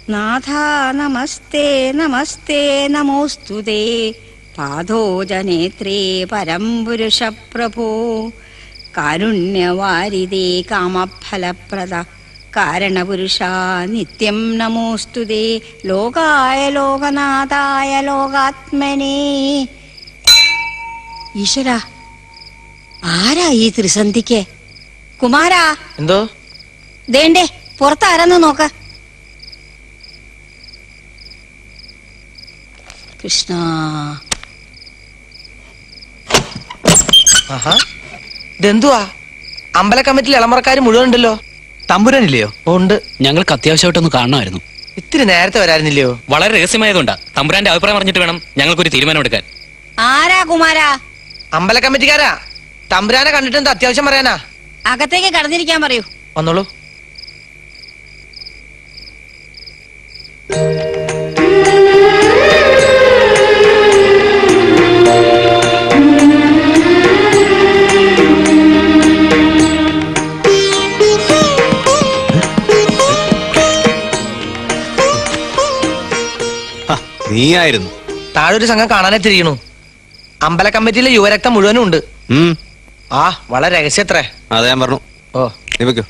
നാഥ നമസ്തേ നമസ്തേ നമോസ്തുതേ പാദോജനേത്രേ പരം പുരുഷ പ്രഭോ കാരുണ്യവാരിദേ കാമഫലപ്രദ കാരണപുരുഷ നിത്യം നമോസ്തുതേ ലോകായ ലോകനാഥായ ലോകാത്മനേ. ഈശ്വര, ആരാ ഈ ത്രിസന്ധിക്ക്? കുമാരാ, എന്തോ ദേണ്ടേ പുറത്താരെന്ന് നോക്ക. കൃഷ്ണ. ഇതെന്തുവാ? അമ്പല കമ്മിറ്റിയിൽ ഇളമറക്കാർ മുഴുവൻ ഉണ്ടല്ലോ. തമ്പുരാനില്ലയോ? ഉണ്ട്. ഞങ്ങൾക്ക് അത്യാവശ്യമായിട്ടൊന്ന് കാണണമായിരുന്നു. ഇത്തിരി നേരത്തെ വരായിരുന്നില്ലയോ? വളരെ രഹസ്യമായതുകൊണ്ടാ. തമ്പുരാന്റെ അഭിപ്രായം പറഞ്ഞിട്ട് വേണം ഞങ്ങൾക്കൊരു തീരുമാനം എടുക്കാൻ. ആരാ കുമാരാ? അമ്പല കമ്മിറ്റിക്കാരാ. തമ്പുരാനെ കണ്ടിട്ട് എന്താ അത്യാവശ്യം പറയാനാ? അകത്തേക്ക് കടന്നിരിക്കാൻ പറയൂ. വന്നോളൂ. നീയായിരുന്നു. താഴൊരു സംഘം കാണാനെത്തിരിക്കണു. അമ്പല കമ്മിറ്റിയിലെ യുവരക്തം മുഴുവനും ഉണ്ട്. വളരെ രഹസ്യത്രേ. അതെ ഞാൻ പറഞ്ഞു. ഓ, നീ വെക്കോ.